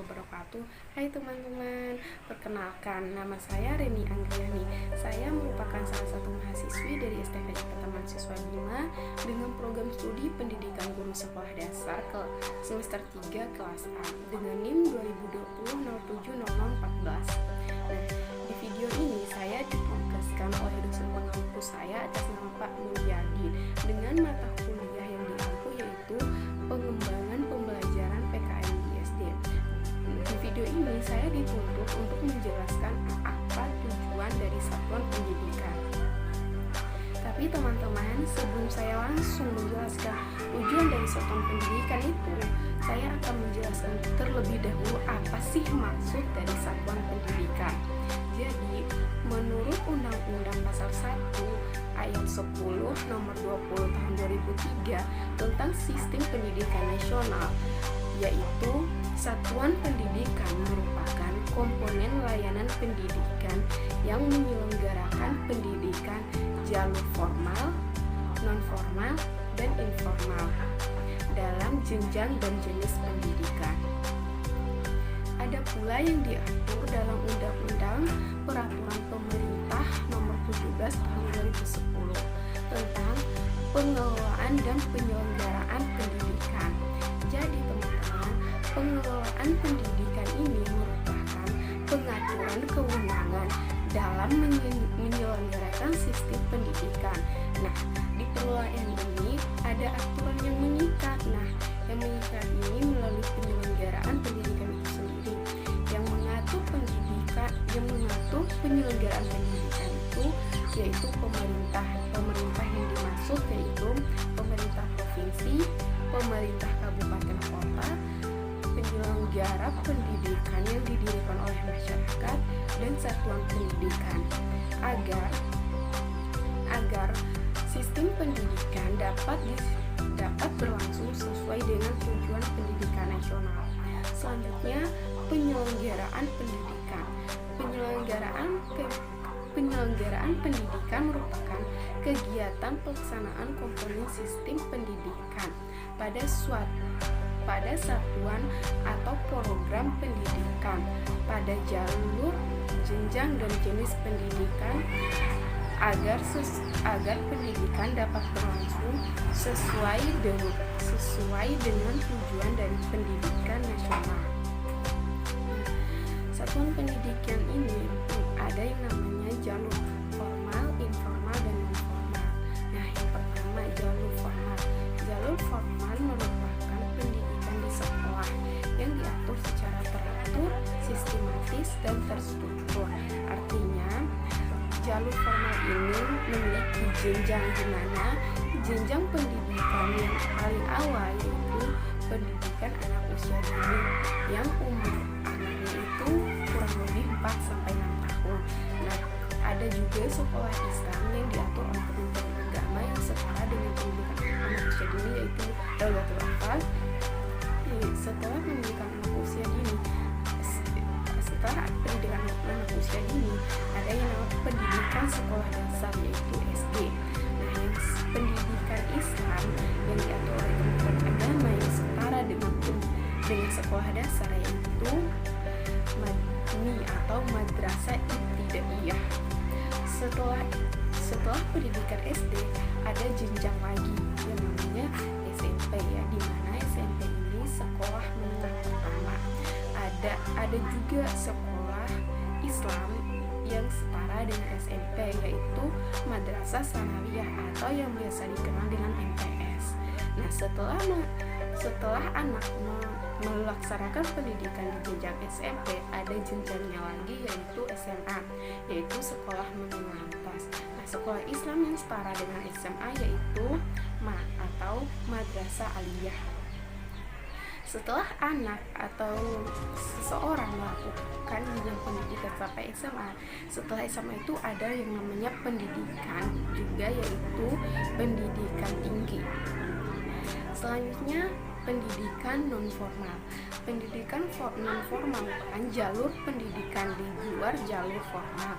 wabarakatuh. Hai teman-teman, perkenalkan nama saya Reni Anggriani. Saya merupakan salah satu mahasiswi dari STK Jakarta Mahasiswa 5 dengan program studi pendidikan guru sekolah dasar ke semester 3 kelas A dengan NIM 2020070014. Nah, di video ini saya ditugaskan oleh dosen pengampu saya atas nama Pak Mulyadi dengan mata kuliah yang diampu yaitu pengembangan pembelajaran PKN di SD. Di video ini saya dituntut untuk menjelaskan apa tujuan dari satuan pendidikan. Tapi teman-teman, sebelum saya langsung menjelaskan tujuan dari satuan pendidikan itu, saya akan menjelaskan terlebih dahulu apa sih maksud dari satuan pendidikan. Jadi, menurut Undang-Undang Pasal 1 Ayat 10 Nomor 20 Tahun 2003 tentang Sistem Pendidikan Nasional, yaitu satuan pendidikan merupakan komponen layanan pendidikan yang menyelenggarakan pendidikan jalur formal, non-formal, dan informal dalam jenjang dan jenis pendidikan. Ada pula yang diatur dalam Undang-Undang Peraturan Pemerintah Nomor 17 Tahun 2010 tentang pengelolaan dan penyelenggaraan pendidikan. Jadi teman-teman, pengelolaan pendidikan ini merupakan pengaturan kewenangan dalam menyelenggarakan sistem pendidikan. Nah, di pengelolaan ini ada aturan yang mengikat. Nah, yang mengikat ini melalui penyelenggaraan pendidikan itu sendiri. Yang mengatur penyelenggaraan pendidikan itu yaitu pemerintah. Pemerintah yang dimaksud yaitu pemerintah provinsi, pemerintah kabupaten kota, penyelenggara pendidikan yang didirikan oleh masyarakat, dan satuan pendidikan agar sistem pendidikan dapat berlangsung sesuai dengan tujuan pendidikan nasional. Selanjutnya, penyelenggaraan pendidikan. Penyelenggaraan pendidikan merupakan kegiatan pelaksanaan komponen sistem pendidikan pada satuan atau program pendidikan pada jalur, jenjang, dan jenis pendidikan agar pendidikan dapat berlangsung sesuai dengan tujuan dari pendidikan nasional. Satuan pendidikan ini ada yang namanya jalur formal, informal, dan non-formal. Nah, yang pertama jalur formal. Jalur formal merupakan pendidikan di sekolah yang diatur secara teratur, sistematis, dan terstruktur. Artinya, jalur formal ini memiliki jenjang, di mana jenjang pendidikan yang paling awal yaitu pendidikan anak usia dini yang umur anaknya itu kurang lebih 4-6 tahun. Nah, ada juga sekolah Islam yang diatur oleh Kementerian Agama yang setara dengan pendidikan anak usia dini yaitu Daulatul Atfal. Setelah pendidikan anak usia dini, ada yang namanya pendidikan sekolah dasar yaitu SD. Nah, yang pendidikan Islam yang diatur oleh Kementerian Agama yang setara dengan sekolah dasar yaitu Madni atau Madrasah Ibtidaiyah. Setelah pendidikan SD ada jenjang lagi yang namanya SMP ya, di mana SMP ini sekolah menengah pertama. Ada juga sekolah Islam yang setara dengan SMP yaitu Madrasah Sanawiyah atau yang biasa dikenal dengan MTS. Nah, setelah anak melaksanakan pendidikan di jenjang SMP, ada jenjangnya lagi yaitu SMA, yaitu sekolah menengah atas. Nah, sekolah Islam yang setara dengan SMA yaitu atau Madrasah Aliyah. Setelah anak atau seseorang melakukan jenjang pendidikan sampai SMA, setelah SMA itu ada yang namanya pendidikan juga yaitu pendidikan tinggi. Selanjutnya, pendidikan non-formal. Pendidikan non-formal merupakan jalur pendidikan di luar jalur formal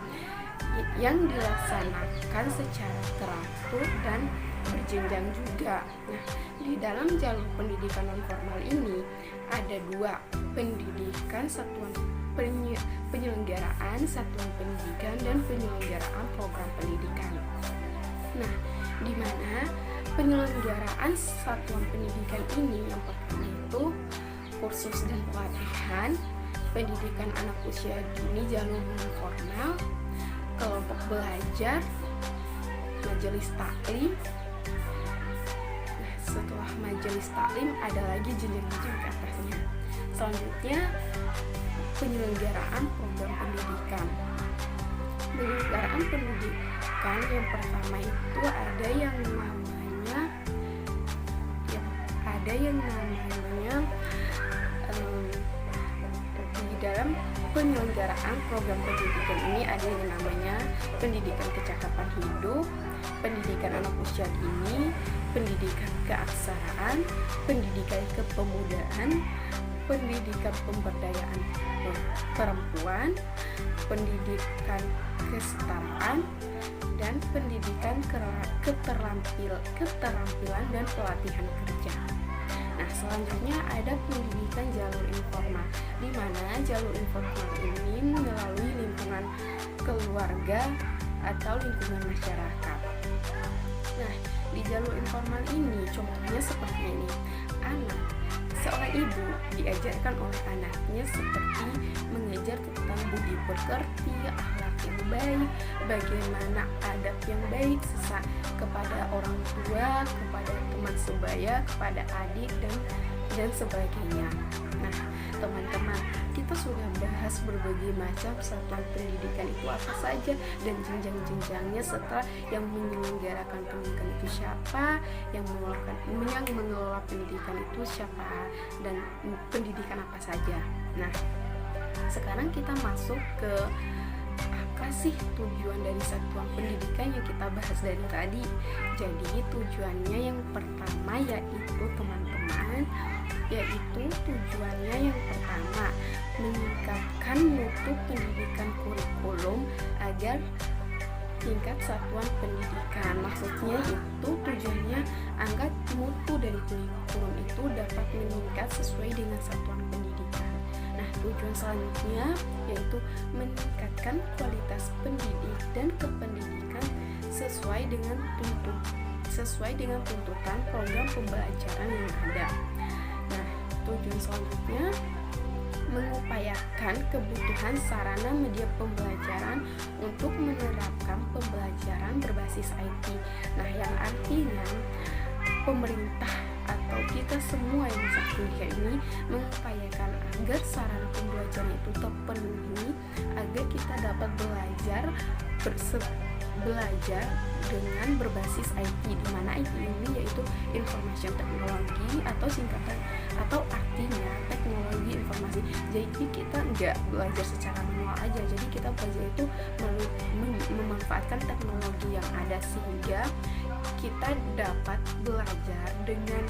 yang dilaksanakan secara teratur dan berjenjang juga. Nah, di dalam jalur pendidikan non formal ini ada dua, pendidikan satuan penyelenggaraan satuan pendidikan dan penyelenggaraan program pendidikan. Nah, di mana penyelenggaraan satuan pendidikan ini yang pertama itu kursus dan pelatihan, pendidikan anak usia dini jalur non formal, kelompok belajar, majelis taklim. Nah, setelah majelis taklim ada lagi jenjang-jenjang ke atasnya. Selanjutnya penyelenggaraan program pendidikan. Penyelenggaraan pendidikan yang pertama itu ada yang namanya di dalam penyelenggaraan program pendidikan ini ada yang namanya pendidikan kecakapan hidup, pendidikan anak usia dini, pendidikan keaksaraan, pendidikan kepemudaan, pendidikan pemberdayaan perempuan, pendidikan kesetaraan, dan pendidikan keterampilan dan pelatihan kerja. Nah, selanjutnya ada pendidikan jalur informal, di mana jalur informal ini melalui lingkungan keluarga atau lingkungan masyarakat. Nah, di jalur informal ini contohnya seperti ini. Seorang ibu diajarkan oleh anaknya seperti mengajar tentang budi pekerti, akhlak yang baik, bagaimana adab yang baik kepada orang tua, kepada teman sebaya, kepada adik dan sebagainya. Nah, teman-teman, kita sudah bahas berbagai macam satuan pendidikan itu apa saja dan jenjang-jenjangnya setelah yang menyelenggarakan pendidikan itu siapa, yang mengelola pendidikan itu siapa, dan pendidikan apa saja. Nah, sekarang kita masuk ke apa sih tujuan dari satuan pendidikan yang kita bahas dari tadi. Jadi tujuannya yang pertama yaitu teman-teman, yaitu tujuannya yang pertama meningkatkan mutu pendidikan kurikulum agar tingkat satuan pendidikan. Maksudnya itu tujuannya agar mutu dari kurikulum itu dapat meningkat sesuai dengan satuan pendidikan. Nah, tujuan selanjutnya yaitu meningkatkan kualitas pendidik dan kependidikan sesuai dengan tuntutan program pembelajaran yang ada. Nah, tujuan selanjutnya mengupayakan kebutuhan sarana media pembelajaran untuk menerapkan pembelajaran berbasis IT. Nah, yang artinya pemerintah atau kita semua yang saat kuliah ini mengupayakan agar sarana pembelajaran itu terpenuhi agar kita dapat belajar dengan berbasis IT, di mana IT ini yaitu information technology atau singkatan atau artinya teknologi informasi. Jadi kita nggak belajar secara manual aja, jadi kita belajar itu memanfaatkan teknologi yang ada sehingga kita dapat belajar dengan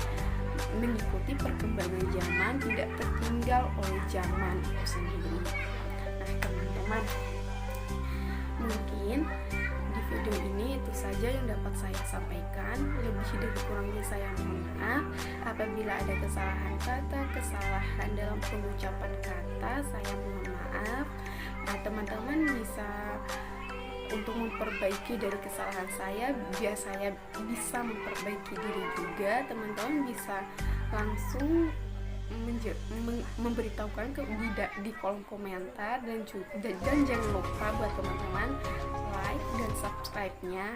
mengikuti perkembangan zaman, tidak tertinggal oleh zaman itu sendiri. Nah, teman-teman, mungkin di video ini itu saja yang dapat saya sampaikan. Lebih dari kurangnya saya mohon maaf. Apabila ada kesalahan kata, kesalahan dalam pengucapan kata, saya mohon maaf. Nah, teman-teman bisa untuk memperbaiki dari kesalahan saya, biar saya bisa memperbaiki diri juga. Teman-teman bisa langsung memberitahukan di kolom komentar, dan jangan lupa buat teman-teman like dan subscribe-nya.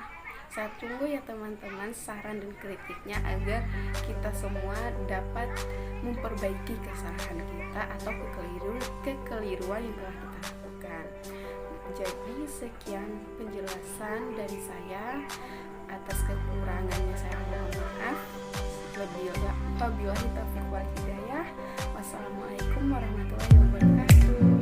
Saya tunggu ya teman-teman saran dan kritiknya agar kita semua dapat memperbaiki kesalahan kita atau kekeliruan yang telah kita lakukan. Jadi sekian penjelasan dari saya. Atas kekurangannya saya mohon maaf. Wabillahi taufiq wal hidayah. Wassalamualaikum warahmatullahi wabarakatuh.